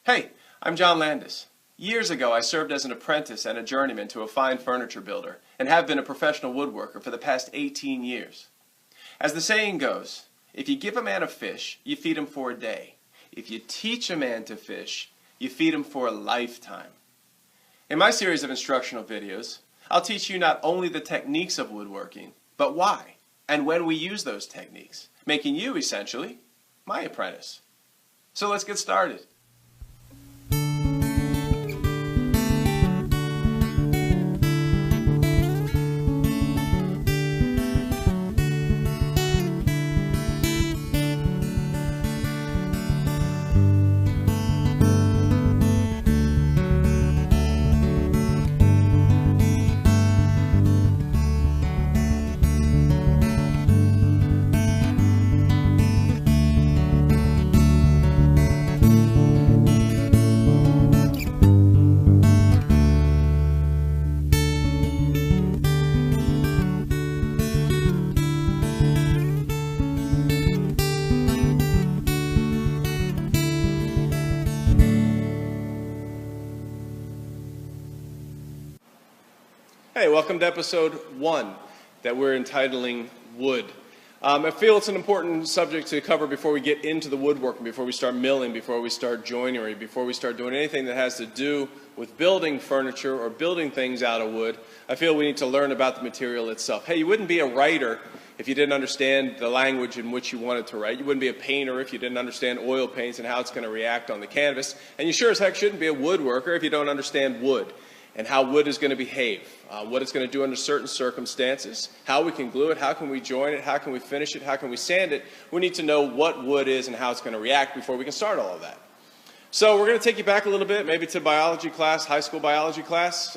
Hey, I'm John Landis. Years ago, I served as an apprentice and a journeyman to a fine furniture builder and have been a professional woodworker for the past 18 years. As the saying goes, if you give a man a fish, you feed him for a day. If you teach a man to fish, you feed him for a lifetime. In my series of instructional videos, I'll teach you not only the techniques of woodworking, but why and when we use those techniques, making you, essentially, my apprentice. So let's get started. Hey, welcome to episode 1 that we're entitling Wood. I feel it's an important subject to cover before we get into the woodworking, before we start milling, before we start joinery, before we start doing anything that has to do with building furniture or building things out of wood. I feel we need to learn about the material itself. Hey, you wouldn't be a writer if you didn't understand the language in which you wanted to write. You wouldn't be a painter if you didn't understand oil paints and how it's going to react on the canvas. And you sure as heck shouldn't be a woodworker if you don't understand wood and how wood is going to behave, what it's going to do under certain circumstances, how we can glue it, how can we join it, how can we finish it, how can we sand it. We need to know what wood is and how it's going to react before we can start all of that. So we're going to take you back a little bit, maybe to biology class, high school biology class.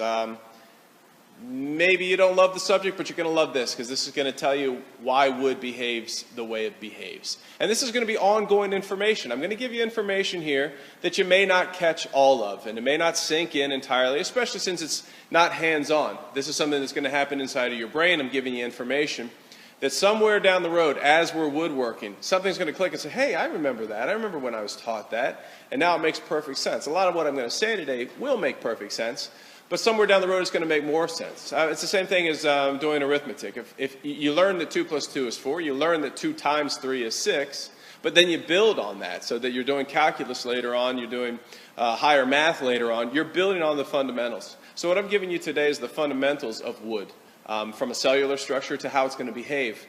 Maybe you don't love the subject, but you're going to love this because this is going to tell you why wood behaves the way it behaves. And this is going to be ongoing information. I'm going to give you information here that you may not catch all of, and it may not sink in entirely, especially since it's not hands-on. This is something that's going to happen inside of your brain. I'm giving you information that somewhere down the road, as we're woodworking, something's going to click and say, hey, I remember that. I remember when I was taught that, and now it makes perfect sense. A lot of what I'm going to say today will make perfect sense, but somewhere down the road it's going to make more sense. It's the same thing as doing arithmetic. If you learn that 2 plus 2 is 4, you learn that 2 times 3 is 6, but then you build on that so that you're doing calculus later on, you're doing higher math later on, you're building on the fundamentals. So what I'm giving you today is the fundamentals of wood, from a cellular structure to how it's going to behave.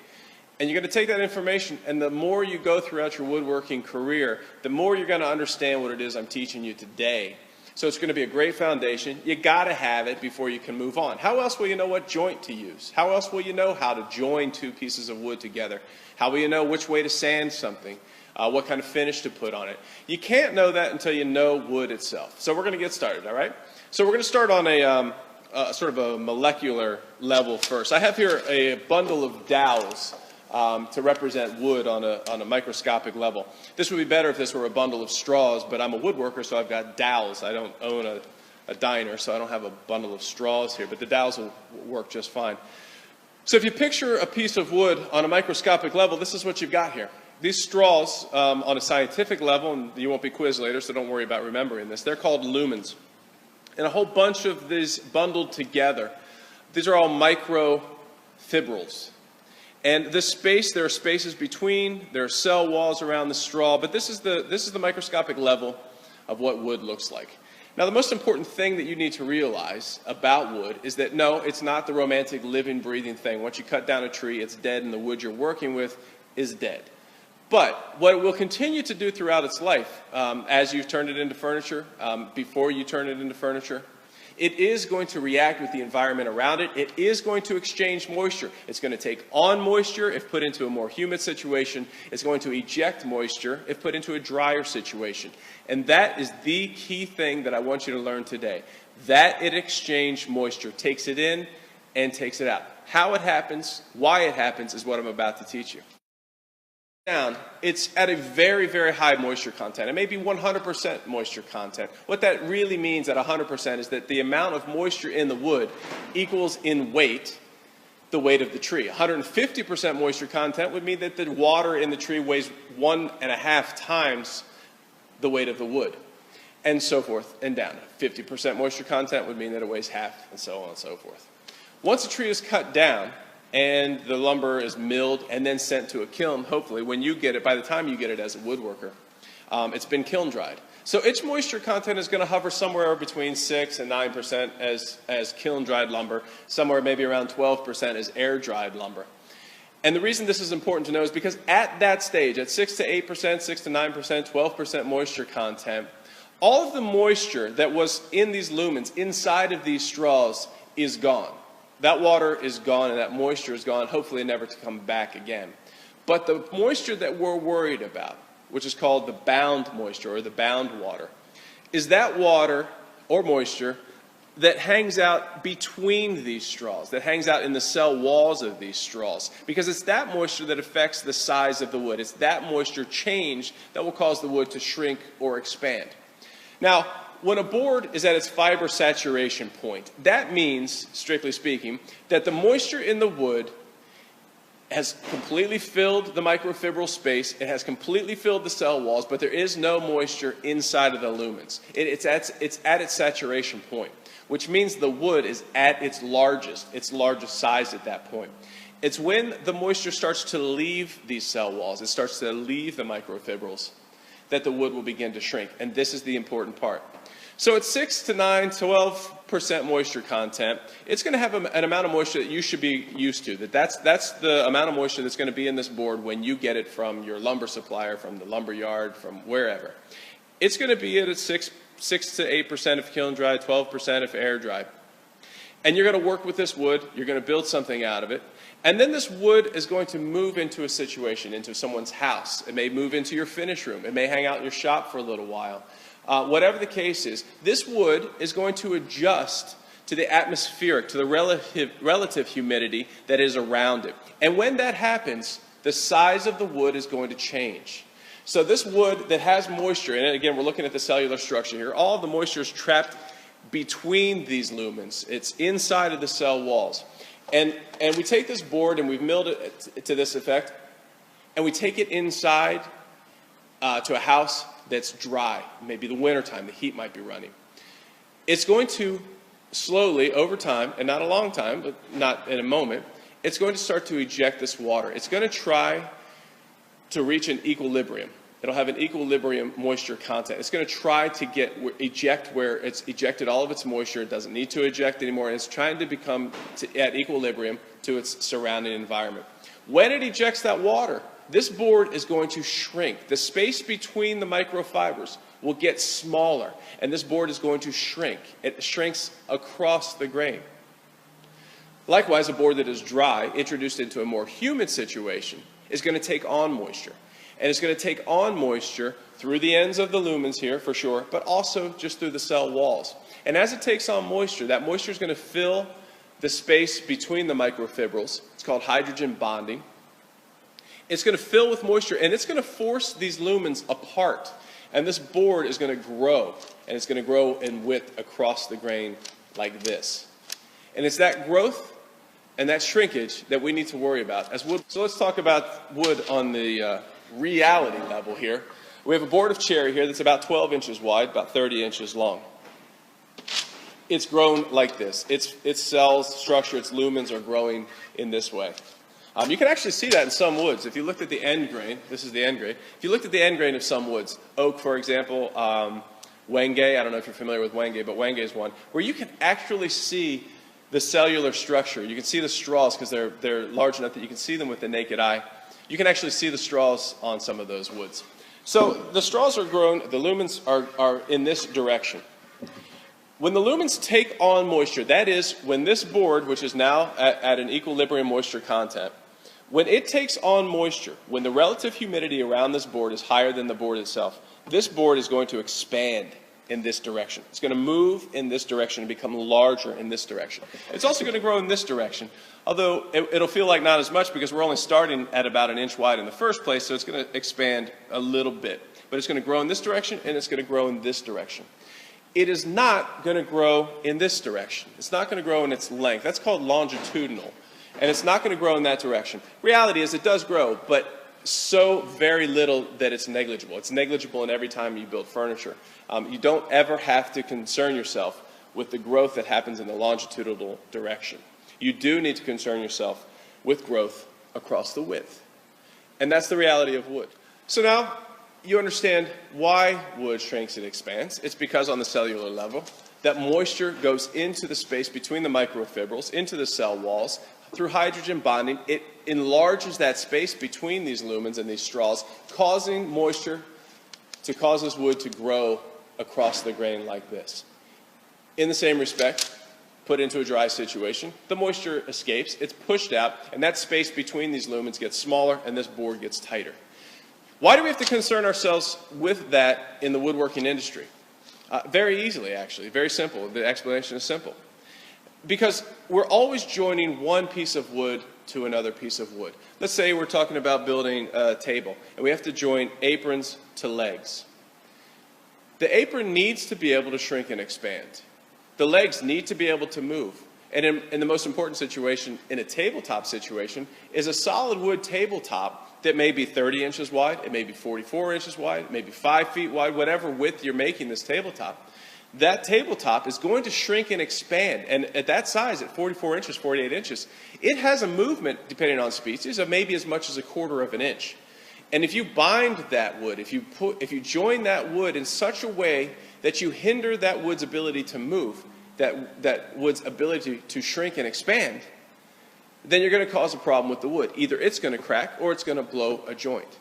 And you're going to take that information, and the more you go throughout your woodworking career, the more you're going to understand what it is I'm teaching you today. So it's going to be a great foundation. You got to have it before you can move on. How else will you know what joint to use? How else will you know how to join 2 pieces of wood together? How will you know which way to sand something? What kind of finish to put on it? You can't know that until you know wood itself. So we're going to get started, all right? So we're going to start on a sort of a molecular level first. I have here a bundle of dowels to represent wood on a microscopic level. This would be better if this were a bundle of straws, but I'm a woodworker, so I've got dowels. I don't own a diner, so I don't have a bundle of straws here, but the dowels will work just fine. So if you picture a piece of wood on a microscopic level, this is what you've got here. These straws, on a scientific level, and you won't be quizzed later, so don't worry about remembering this, they're called lumens. And a whole bunch of these bundled together, these are all microfibrils. And this space, there are spaces between, there are cell walls around the straw, but this is the microscopic level of what wood looks like. Now, the most important thing that you need to realize about wood is that, no, it's not the romantic living, breathing thing. Once you cut down a tree, it's dead, and the wood you're working with is dead. But what it will continue to do throughout its life, as you turn it into furniture, before you turn it into furniture, it is going to react with the environment around it. It is going to exchange moisture. It's going to take on moisture if put into a more humid situation. It's going to eject moisture if put into a drier situation. And that is the key thing that I want you to learn today. That it exchanged moisture, takes it in and takes it out. How it happens, why it happens is what I'm about to teach you. Down, it's at a very, very high moisture content. It may be 100% moisture content. What that really means at 100% is that the amount of moisture in the wood equals in weight the weight of the tree. 150% moisture content would mean that the water in the tree weighs 1.5 times the weight of the wood. and so forth and down. 50% moisture content would mean that it weighs half, and so on and so forth. Once a tree is cut down and the lumber is milled and then sent to a kiln, hopefully when you get it, by the time you get it as a woodworker, it's been kiln dried. So its moisture content is going to hover somewhere between 6 and 9% as kiln dried lumber, somewhere maybe around 12% as air dried lumber. And the reason this is important to know is because at that stage, at 6 to 8%, 6 to 9%, 12% moisture content, all of the moisture that was in these lumens, inside of these straws, is gone. That water is gone and that moisture is gone, hopefully never to come back again. But the moisture that we're worried about, which is called the bound moisture or the bound water, is that water or moisture that hangs out between these straws, that hangs out in the cell walls of these straws, because it's that moisture that affects the size of the wood. It's that moisture change that will cause the wood to shrink or expand. Now, when a board is at its fiber saturation point, that means, strictly speaking, that the moisture in the wood has completely filled the microfibril space, it has completely filled the cell walls, but there is no moisture inside of the lumens. It's at its saturation point, which means the wood is at its largest size at that point. It's when the moisture starts to leave these cell walls, it starts to leave the microfibrils, that the wood will begin to shrink, and this is the important part. So at 6 to 9, 12% moisture content, it's going to have an amount of moisture that you should be used to. That's the amount of moisture that's going to be in this board when you get it from your lumber supplier, from the lumber yard, from wherever. It's going to be at a 6 to 8% if kiln dry, 12% if air dry. And you're going to work with this wood, you're going to build something out of it, and then this wood is going to move into a situation, into someone's house. It may move into your finish room. It may hang out in your shop for a little while. Whatever the case is, this wood is going to adjust to the atmospheric, to the relative humidity that is around it. And when that happens, the size of the wood is going to change. So this wood that has moisture in it, again, we're looking at the cellular structure here, all of the moisture is trapped between these lumens. It's inside of the cell walls. And we take this board and we've milled it to this effect, and we take it inside to a house that's dry. Maybe the wintertime, the heat might be running. It's going to slowly, over time, and not a long time, but not in a moment, it's going to start to eject this water. It's going to try to reach an equilibrium. It'll have an equilibrium moisture content. It's going to try to eject where it's ejected all of its moisture. It doesn't need to eject anymore, and it's trying to become at equilibrium to its surrounding environment. When it ejects that water, this board is going to shrink. The space between the microfibers will get smaller, and this board is going to shrink. It shrinks across the grain. Likewise, a board that is dry, introduced into a more humid situation, is going to take on moisture. And it's going to take on moisture through the ends of the lumens here, for sure, but also just through the cell walls. And as it takes on moisture, that moisture is going to fill the space between the microfibrils. It's called hydrogen bonding. It's going to fill with moisture, and it's going to force these lumens apart. And this board is going to grow, and it's going to grow in width across the grain like this. And it's that growth and that shrinkage that we need to worry about as wood. So let's talk about wood on the reality level here. We have a board of cherry here that's about 12 inches wide, about 30 inches long. It's grown like this. Its cells, structure, its lumens are growing in this way. You can actually see that in some woods. If you looked at the end grain, this is the end grain. If you looked at the end grain of some woods, oak, for example, wenge, I don't know if you're familiar with wenge, but wenge is one, where you can actually see the cellular structure. You can see the straws because they're large enough that you can see them with the naked eye. You can actually see the straws on some of those woods. So the straws are grown, the lumens are in this direction. When the lumens take on moisture, that is, when this board, which is now at an equilibrium moisture content, when it takes on moisture, when the relative humidity around this board is higher than the board itself, this board is going to expand in this direction. It's going to move in this direction and become larger in this direction. It's also going to grow in this direction, although it'll feel like not as much because we're only starting at about an inch wide in the first place, so it's going to expand a little bit. But it's going to grow in this direction, and it's going to grow in this direction. It is not going to grow in this direction. It's not going to grow in its length. That's called longitudinal. And it's not going to grow in that direction. Reality is it does grow, but so very little that it's negligible. It's negligible in every time you build furniture. You don't ever have to concern yourself with the growth that happens in the longitudinal direction. You do need to concern yourself with growth across the width. And that's the reality of wood. So now you understand why wood shrinks and expands. It's because on the cellular level, that moisture goes into the space between the microfibrils, into the cell walls. Through hydrogen bonding, it enlarges that space between these lumens and these straws, causing moisture to cause this wood to grow across the grain like this. In the same respect, put into a dry situation, the moisture escapes, it's pushed out, and that space between these lumens gets smaller and this board gets tighter. Why do we have to concern ourselves with that in the woodworking industry? Very easily, actually. Very simple. The explanation is simple. Because we're always joining one piece of wood to another piece of wood. Let's say we're talking about building a table, and we have to join aprons to legs. The apron needs to be able to shrink and expand. The legs need to be able to move. And in the most important situation, in a tabletop situation, is a solid wood tabletop that may be 30 inches wide, it may be 44 inches wide, it may be 5 feet wide, whatever width you're making this tabletop. That tabletop is going to shrink and expand. And at that size, at 44 inches, 48 inches, it has a movement, depending on species, of maybe as much as 1/4 of an inch. And if you bind that wood, if you join that wood in such a way that you hinder that wood's ability to move, that wood's ability to shrink and expand, then you're going to cause a problem with the wood. Either it's going to crack or it's going to blow a joint.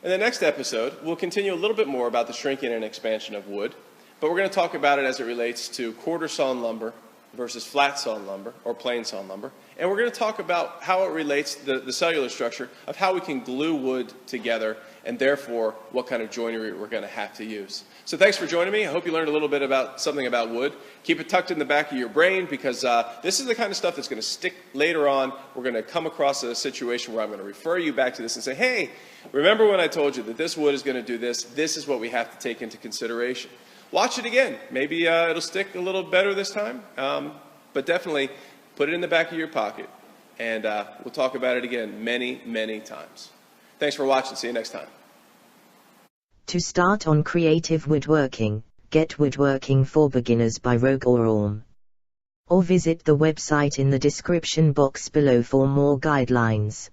In the next episode, we'll continue a little bit more about the shrinking and expansion of wood, but we're going to talk about it as it relates to quarter sawn lumber versus flat sawn lumber or plain sawn lumber. And we're going to talk about how it relates to the cellular structure of how we can glue wood together and therefore what kind of joinery we're going to have to use. So thanks for joining me. I hope you learned a little bit about something about wood. Keep it tucked in the back of your brain because this is the kind of stuff that's going to stick later on. We're going to come across a situation where I'm going to refer you back to this and say, hey, remember when I told you that this wood is going to do this? This is what we have to take into consideration. Watch it again. Maybe it'll stick a little better this time, but definitely put it in the back of your pocket, and we'll talk about it again many, many times. Thanks for watching. See you next time. To start on creative woodworking, get Woodworking for Beginners by Rogue or Orm. Or visit the website in the description box below for more guidelines.